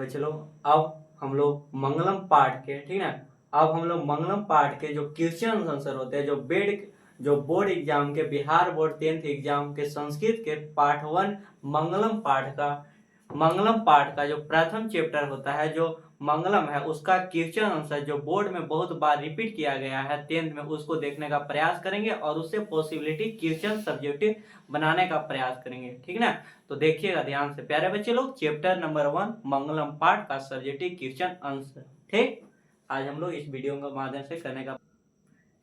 बच्चे लोग अब हम लोग मंगलम पाठ के, ठीक है, अब हम लोग मंगलम पाठ के जो क्वेश्चन आंसर होते हैं, जो बोर्ड एग्जाम के, बिहार बोर्ड 10th एग्जाम के संस्कृत के पार्ट 1 मंगलम पाठ का जो प्रथम चैप्टर होता है, जो मंगलम है, उसका क्वेश्चन आंसर जो बोर्ड में बहुत बार रिपीट किया गया है 10th में, उसको देखने का प्रयास करेंगे और उससे पॉसिबिलिटी क्वेश्चन सब्जेक्टिव बनाने का प्रयास करेंगे, ठीक है ना। तो देखिएगा ध्यान से प्यारे बच्चे लोग, चैप्टर नंबर 1 मंगलम पाठ का सब्जेक्टिव क्वेश्चन आंसर, ठीक, आज हम लोग इस वीडियो के माध्यम से करने का,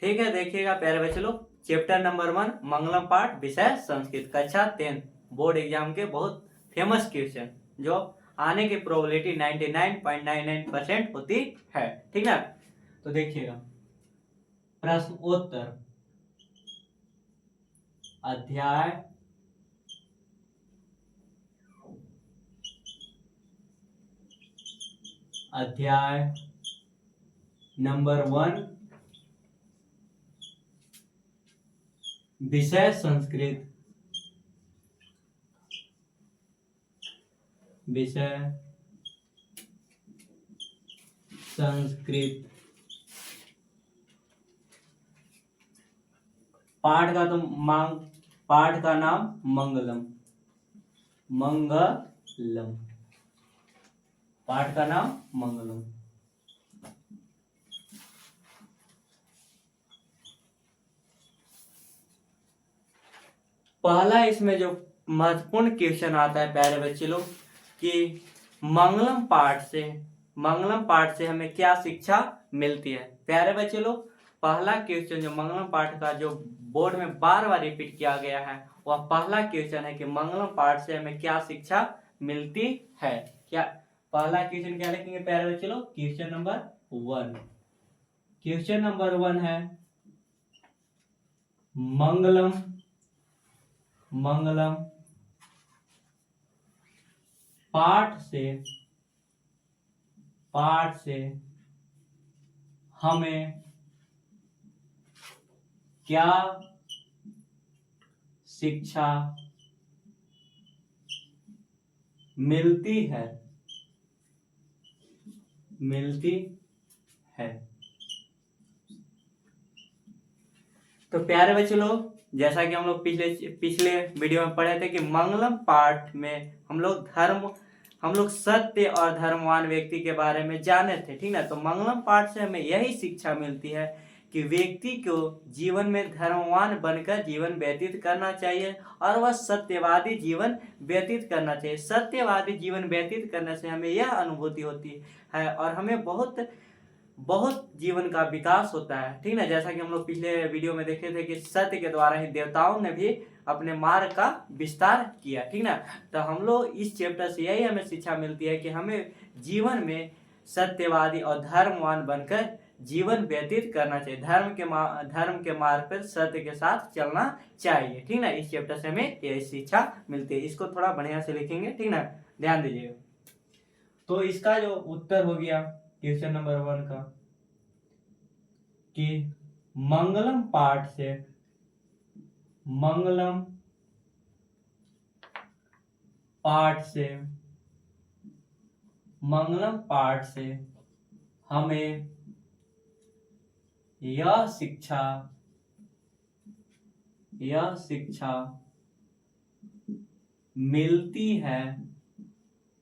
ठीक है। देखिएगा प्यारे बच्चे लोग, चैप्टर नंबर 1 मंगलम पाठ, विषय संस्कृत, कक्षा 10 बोर्ड एग्जाम के बहुत फेमस क्वेश्चन जो आने की प्रोबेबिलिटी 99.99% होती है, ठीक है। तो देखिएगा, प्रश्नोत्तर अध्याय नंबर 1 विषय संस्कृत, पाठ का नाम मंगलम, पाठ का नाम मंगलम। पहला इसमें जो महत्वपूर्ण क्वेश्चन आता है प्यारे बच्चे लोग कि मंगलम पाठ से हमें क्या शिक्षा मिलती है। प्यारे बच्चे लोग, पहला क्वेश्चन जो मंगलम पाठ का जो बोर्ड में बार बार रिपीट किया गया है, वह पहला क्वेश्चन है कि मंगलम पाठ से हमें क्या शिक्षा मिलती है। क्या पहला क्वेश्चन क्या लिखेंगे प्यारे बच्चे लोग? क्वेश्चन नंबर 1 है मंगलम पाठ से हमें क्या शिक्षा मिलती है। तो प्यारे बच्चे लोग, जैसा कि हम लोग पिछले वीडियो में पढ़े थे कि मंगलम पाठ में हम लोग सत्य और धर्मवान व्यक्ति के बारे में जाने थे, ठीक ना। तो मंगलम पाठ से हमें यही शिक्षा मिलती है कि व्यक्ति को जीवन में धर्मवान बनकर जीवन व्यतीत करना चाहिए और वह सत्यवादी जीवन व्यतीत करना चाहिए। सत्यवादी जीवन व्यतीत करने से हमें यह अनुभूति होती है और हमें बहुत जीवन का विकास होता है, ठीक ना। जैसा कि हम लोग पिछले वीडियो में देखे थे कि सत्य के द्वारा ही देवताओं ने भी अपने मार्ग का विस्तार किया, ठीक ना। तो हम लोग इस चैप्टर से यही हमें शिक्षा मिलती है कि हमें जीवन में सत्यवादी और धर्मवान बनकर जीवन व्यतीत करना चाहिए। धर्म के मार्ग पर सत्य के साथ चलना चाहिए, ठीक ना। इस चैप्टर से हमें यही शिक्षा मिलती है। इसको थोड़ा बढ़िया से लिखेंगे, ठीक ना, ध्यान दीजिएगा। तो इसका जो उत्तर हो गया क्वेश्चन नंबर 1 का कि मंगलम पाठ से हमें यह शिक्षा मिलती है कि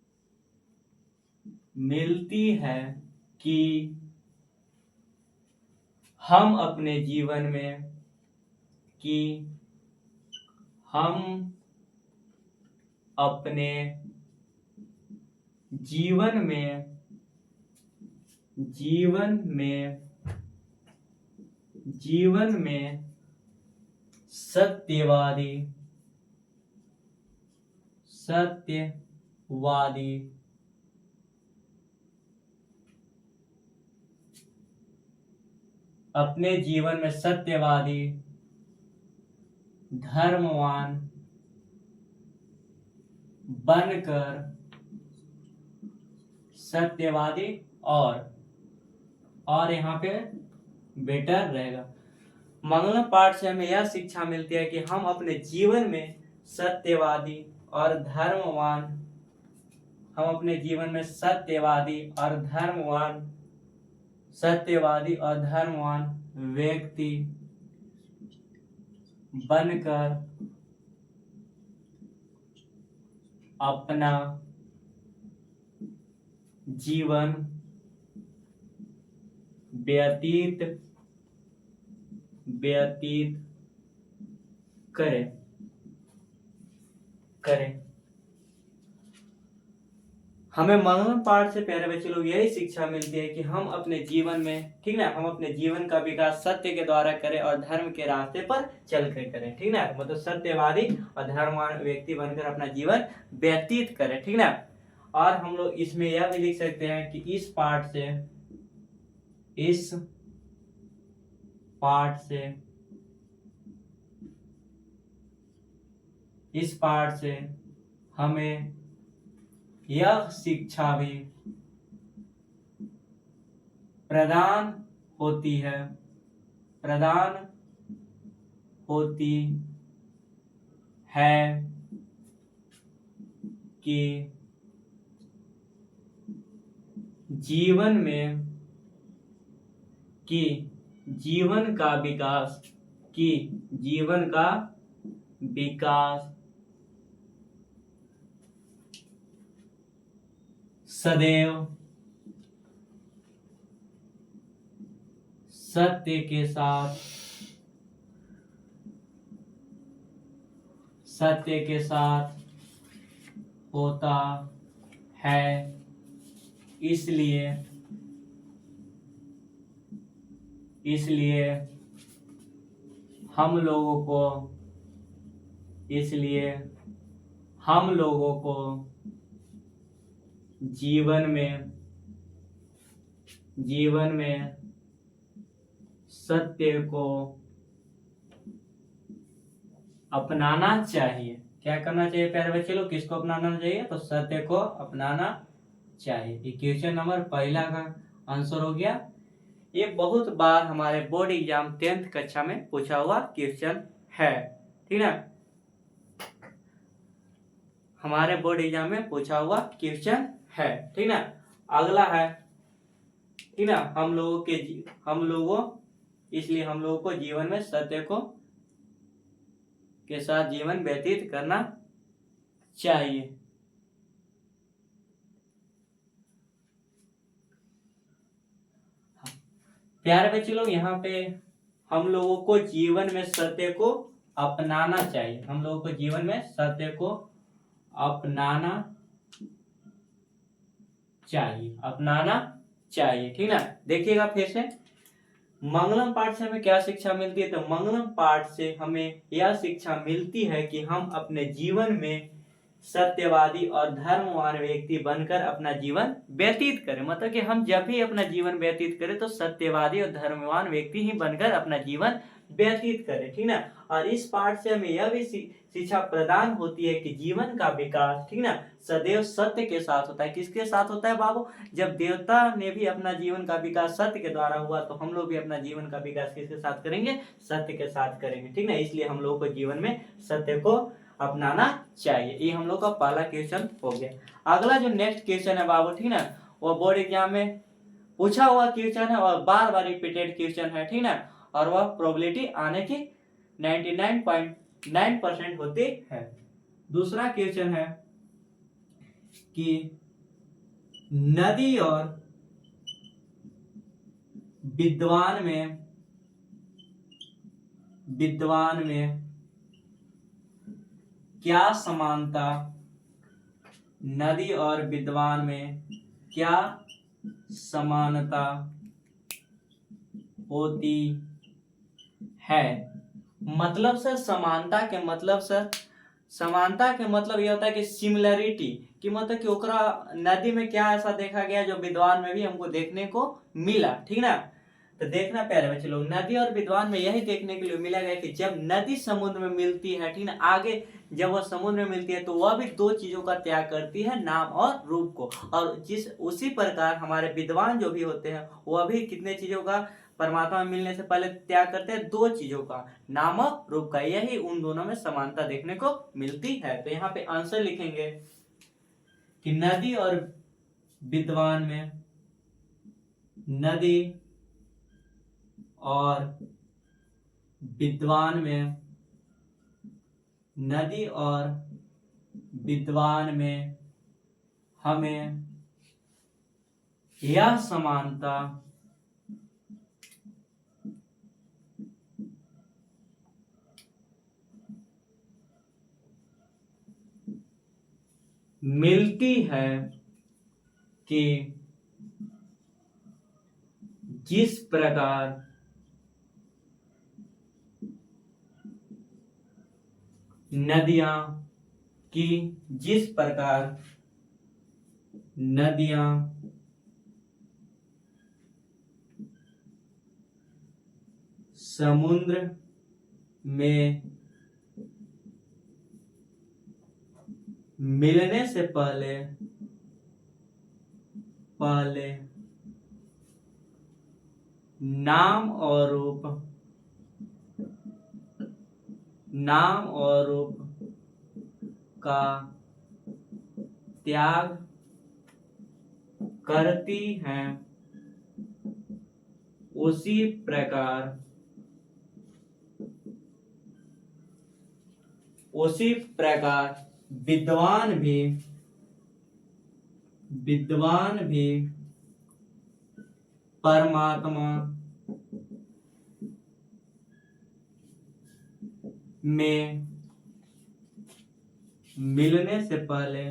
हम अपने जीवन में सत्यवादी धर्मवान बनकर सत्यवादी और यहाँ पे बेटर रहेगा। मंगलम पाठ से हमें यह शिक्षा मिलती है कि हम अपने जीवन में सत्यवादी और धर्मवान हम अपने जीवन में सत्यवादी और धर्मवान व्यक्ति बनकर अपना जीवन व्यतीत करें। हमें मंगलम पाठ से प्यारे बच्चे लोग यही शिक्षा मिलती है कि हम अपने जीवन में, ठीक ना, हम अपने जीवन का विकास सत्य के द्वारा करें और धर्म के रास्ते पर चल कर करें, ठीक ना, मतलब सत्यवादी और धर्मवान व्यक्ति बनकर अपना जीवन व्यतीत करें, ठीक ना। और हम लोग इसमें यह भी लिख सकते हैं कि इस पाठ से हमें यह शिक्षा भी प्रदान होती है कि जीवन का विकास सदैव सत्य के साथ होता है। इसलिए हम लोगों को जीवन में सत्य को अपनाना चाहिए। क्या करना चाहिए प्यारे बच्चे लोग? किसको अपनाना चाहिए? तो सत्य को अपनाना चाहिए। ये क्वेश्चन नंबर पहला का आंसर हो गया। ये बहुत बार हमारे बोर्ड एग्जाम 10th कक्षा में पूछा हुआ क्वेश्चन है, ठीक ना, हमारे बोर्ड एग्जाम में पूछा हुआ क्वेश्चन है, ठीक ना। अगला है, ठीक ना, इसलिए हम लोगों को जीवन में सत्य के साथ जीवन व्यतीत करना चाहिए। प्यारे बच्चे लोग, यहाँ पे हम लोगों को जीवन में सत्य को अपनाना चाहिए। हम लोगों को जीवन में सत्य को अपनाना चाहिए, ठीक ना। देखिएगा फिर से, मंगलम पाठ से हमें क्या शिक्षा मिलती है? तो मंगलम पाठ से हमें यह शिक्षा मिलती है कि हम अपने जीवन में सत्यवादी और धर्मवान व्यक्ति बनकर अपना जीवन व्यतीत करें। मतलब कि हम जब भी अपना जीवन व्यतीत करें तो सत्यवादी और धर्मवान व्यक्ति ही बनकर अपना जीवन व्यतीत करें, ठीक ना। और इस पाठ से हमें यह भी शिक्षा प्रदान होती है कि जीवन का विकास, ठीक ना, सदैव सत्य के साथ होता है। किसके साथ होता है बाबू? जब देवता ने भी अपना जीवन का विकास सत्य के द्वारा हुआ, तो हम लोग भी अपना जीवन का विकास किसके साथ करेंगे? सत्य के साथ करेंगे, ठीक ना। इसलिए हम लोग को जीवन में सत्य को अपनाना चाहिए। ये हम लोग का पहला क्वेश्चन हो गया। अगला जो नेक्स्ट क्वेश्चन है बाबू, ठीक ना, वो बोर्ड एग्जाम में पूछा हुआ क्वेश्चन है और बार बार रिपीटेड क्वेश्चन है, ठीक ना, और वह प्रोबेबिलिटी आने की 99.9% होती है। दूसरा क्वेश्चन है कि नदी और विद्वान में क्या समानता, नदी और विद्वान में क्या समानता होती है? मतलब सर समानता के मतलब यह होता है कि सिमिलरिटी, कि मतलब कि ओकरा नदी में क्या ऐसा देखा गया जो विद्वान में भी हमको देखने को मिला, ठीक ना। तो देखना प्यारे बच्चे लोग, नदी और विद्वान में यही देखने के लिए मिला गया कि जब नदी समुद्र में मिलती है, ठीक ना, आगे जब वह समुद्र में मिलती है तो वह भी दो चीजों का त्याग करती है, नाम और रूप को। और उसी प्रकार हमारे विद्वान जो भी होते हैं वह भी कितने चीजों का परमात्मा में मिलने से पहले त्याग करते हैं? दो चीजों का, नाम और रूप का। यही उन दोनों में समानता देखने को मिलती है। तो यहाँ पे आंसर लिखेंगे कि नदी और विद्वान में, नदी और विद्वान में, नदी और विद्वान में हमें यह समानता मिलती है कि जिस प्रकार नदियां की जिस प्रकार नदियां समुद्र में मिलने से पहले नाम और रूप का त्याग करती हैं, उसी प्रकार विद्वान भी परमात्मा में मिलने से पहले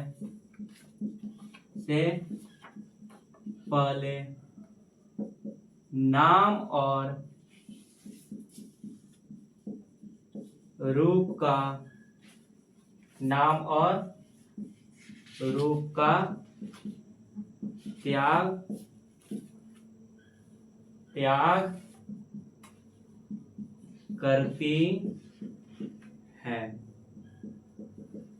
नाम और रूप का त्याग करती है।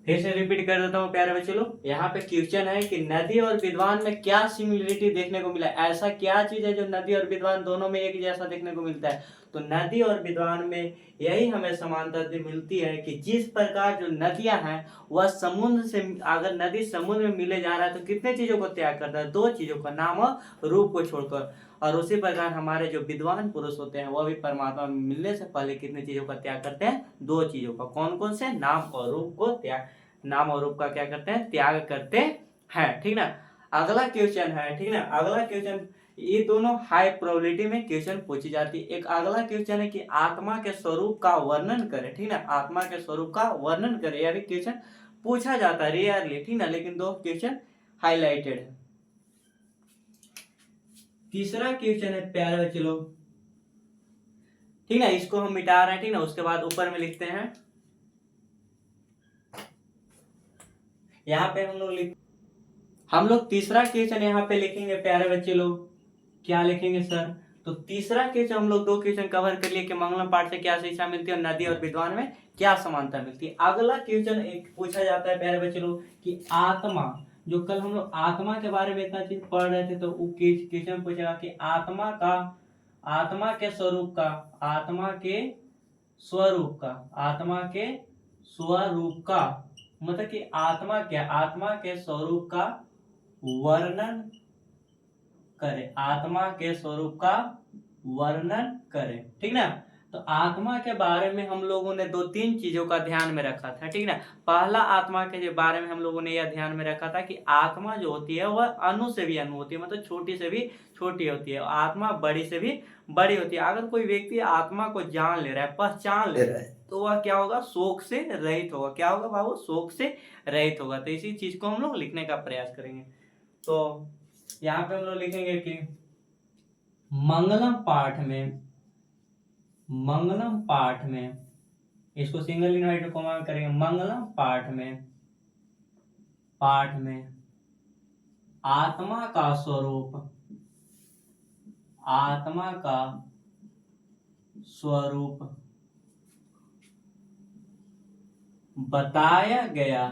फिर से रिपीट कर देता हूँ प्यारे बच्चे लोग, यहाँ पे क्वेश्चन है कि नदी और विद्वान में क्या सिमिलरिटी देखने को मिला, ऐसा क्या चीज है जो नदी और विद्वान दोनों में एक जैसा देखने को मिलता है। तो नदी और विद्वान में यही हमें समानता मिलती है कि जिस प्रकार जो नदियां हैं वह समुद्र से, अगर नदी समुद्र में मिले जा रहा है तो कितने चीजों को त्याग करता है, दो चीजों का, नाम और रूप को छोड़कर। और उसी प्रकार हमारे जो विद्वान पुरुष होते हैं वह भी परमात्मा में मिलने से पहले कितने चीजों का त्याग करते हैं, दो चीजों का। कौन कौन से, नाम और रूप को त्याग, नाम और रूप का क्या करते हैं, त्याग करते हैं। ठीक ना। अगला क्वेश्चन है, ठीक ना, अगला क्वेश्चन, ये दोनों हाई प्रोबेबिलिटी में क्वेश्चन पूछी जाती है। एक अगला क्वेश्चन है कि आत्मा के स्वरूप का वर्णन करें, ठीक ना, आत्मा के स्वरूप का वर्णन करें, यह भी क्वेश्चन पूछा जाता है रेयरली, ठीक ना, लेकिन दो क्वेश्चन हाईलाइटेड है। तीसरा क्वेश्चन है प्यारे बच्चे लोग, ठीक ना, इसको हम मिटा रहे हैं, ठीक ना, उसके बाद ऊपर में लिखते हैं, यहाँ पे हम लोग तीसरा क्वेश्चन यहाँ पे लिखेंगे प्यारे बच्चे लोग। क्या लिखेंगे सर? तो तीसरा क्वेश्चन हम लोग दो क्वेश्चन कवर कर लिए कि मंगलम पाठ से क्या शिक्षा मिलती है और नदी और विद्वान में क्या समानता मिलती है। अगला क्वेश्चन एक पूछा जाता है प्यारे बच्चे लोग कि आत्मा, जो कल हम लोग आत्मा के बारे में इतना चीज पढ़ रहे थे, तो वो क्वेश्चन पूछेगा कि आत्मा के स्वरूप का मतलब कि आत्मा के स्वरूप का वर्णन करें, आत्मा के स्वरूप का वर्णन करें, ठीक ना। तो आत्मा के बारे में हम लोगों ने दो तीन चीजों का ध्यान में रखा था, ठीक ना। पहला, आत्मा के बारे में हम लोगों ने यह ध्यान में रखा था कि आत्मा जो होती है वह अणु से भी अणु होती है, मतलब छोटी से भी छोटी होती है, आत्मा बड़ी से भी बड़ी होती है। अगर कोई व्यक्ति आत्मा को जान ले रहा है, पहचान ले रहा है, तो वह क्या होगा, शोक से रहित होगा। क्या होगा बाबू? शोक से रहित होगा। तो इसी चीज को हम लोग लिखने का प्रयास करेंगे। तो यहाँ पे हम लोग लिखेंगे कि मंगलम पाठ में इसको सिंगल इनवर्टेड कॉमा में करेंगे। मंगलम पाठ में आत्मा का स्वरूप बताया गया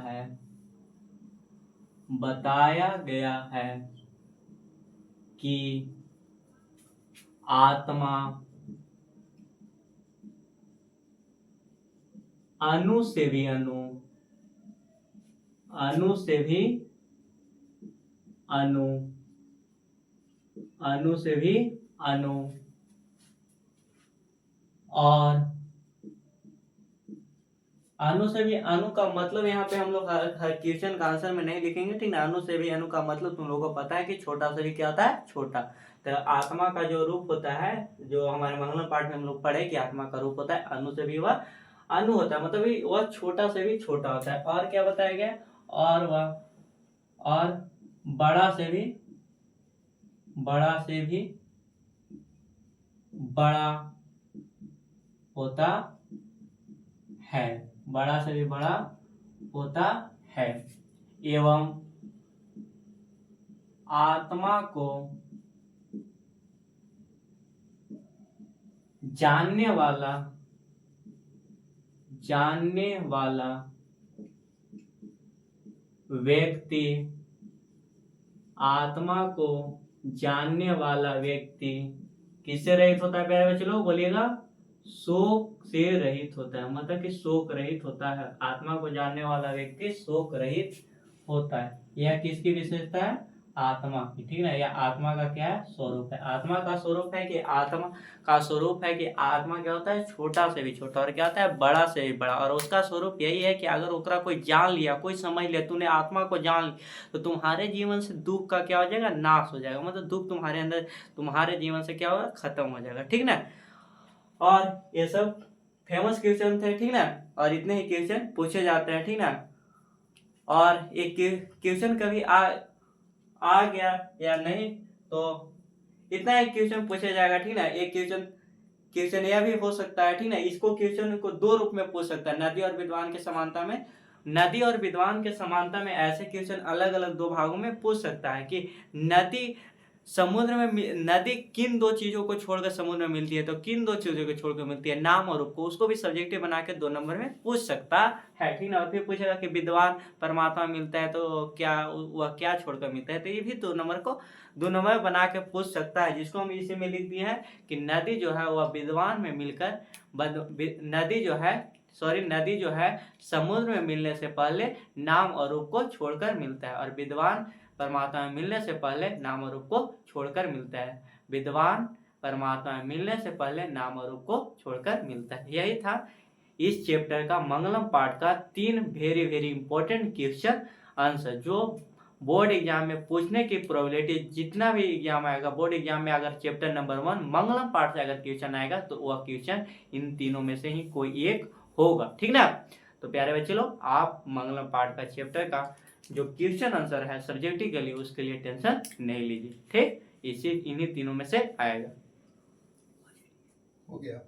है कि आत्मा अणु से भी अणु, अणु से भी अणु, और अणु से भी अणु का मतलब यहाँ पे हम लोग हर क्वेश्चन का आंसर में नहीं लिखेंगे, ठीक ना। अणु से भी अणु का मतलब तुम लोगों को पता है कि छोटा से भी क्या होता है, छोटा। तो आत्मा का जो रूप होता है, जो हमारे मंगलम पाठ में हम लोग पढ़े कि आत्मा का रूप होता है अणु से भी वह अणु होता है, मतलब वह छोटा से भी छोटा होता है। और क्या बताया गया, और वह और बड़ा से भी बड़ा होता है, बड़ा से भी बड़ा होता है, एवं आत्मा को जानने वाला व्यक्ति, आत्मा को जानने वाला व्यक्ति किससे रहित होता है प्यारे बच्चे लोग, बोलिएगा शोक से रहित होता है, मतलब कि शोक रहित होता है। आत्मा को जानने वाला व्यक्ति शोक रहित होता है। यह किसकी विशेषता है, आत्मा की, ठीक ना। यह आत्मा का क्या है, स्वरूप है। आत्मा का स्वरूप है कि आत्मा क्या होता है, छोटा से भी छोटा, और क्या होता है, बड़ा से भी बड़ा। और उसका स्वरूप यही है कि अगर ओकरा कोई जान लिया, कोई समझ लिया, तूने आत्मा को जान लिया, तो तुम्हारे जीवन से दुख का क्या हो जाएगा, नाश हो जाएगा, मतलब दुख तुम्हारे अंदर, तुम्हारे जीवन से क्या होगा, खत्म हो जाएगा, ठीक ना। और ये सब फेमस क्वेश्चन थे, ठीक ना, और इतने ही क्वेश्चन पूछे जाते हैं, ठीक ना। और एक क्वेश्चन कभी आ गया या नहीं, तो इतना एक क्वेश्चन पूछा जाएगा, ठीक ना। एक क्वेश्चन यह भी हो सकता है, ठीक ना। इसको क्वेश्चन को दो रूप में पूछ सकता है, नदी और विद्वान के समानता में। नदी और विद्वान के समानता में ऐसे क्वेश्चन अलग अलग दो भागों में पूछ सकता है कि नदी समुद्र में, नदी किन दो चीजों को छोड़कर समुद्र में मिलती है, तो किन दो चीजों को छोड़कर मिलती है, नाम और रूप को। उसको भी सब्जेक्टिव बना के 2 नंबर में पूछ सकता है, ठीक ना। और फिर पूछेगा कि विद्वान परमात्मा मिलता है तो क्या वह क्या छोड़कर मिलता है, तो ये भी 2 नंबर बना के पूछ सकता है, जिसको हम इसी में लिख दिए हैं कि नदी जो है वह विद्वान में मिलकर, नदी जो है समुद्र में मिलने से पहले नाम और रूप को छोड़कर मिलता है, और विद्वान परमात्मा में मिलने से पहले नाम और रूप को छोड़कर मिलता है। विद्वान परमात्मा में मिलने से पहले नाम और रूप को छोड़कर मिलता है। यही था इस चैप्टर का मंगलम पाठ का 3 very very important question answer, जो बोर्ड एग्जाम में पूछने की प्रोबेबिलिटी, जितना भी एग्जाम आएगा बोर्ड एग्जाम में, अगर चैप्टर नंबर 1 मंगलम पाठ से अगर क्वेश्चन आएगा तो वह क्वेश्चन इन तीनों में से ही कोई एक होगा, ठीक ना। तो प्यारे बच्चे लोग, आप मंगलम पाठ का चैप्टर का जो क्वेश्चन आंसर है सब्जेक्टिव के लिए, उसके लिए टेंशन नहीं लीजिए, ठीक। इन्हीं तीनों में से आएगा। हो गया।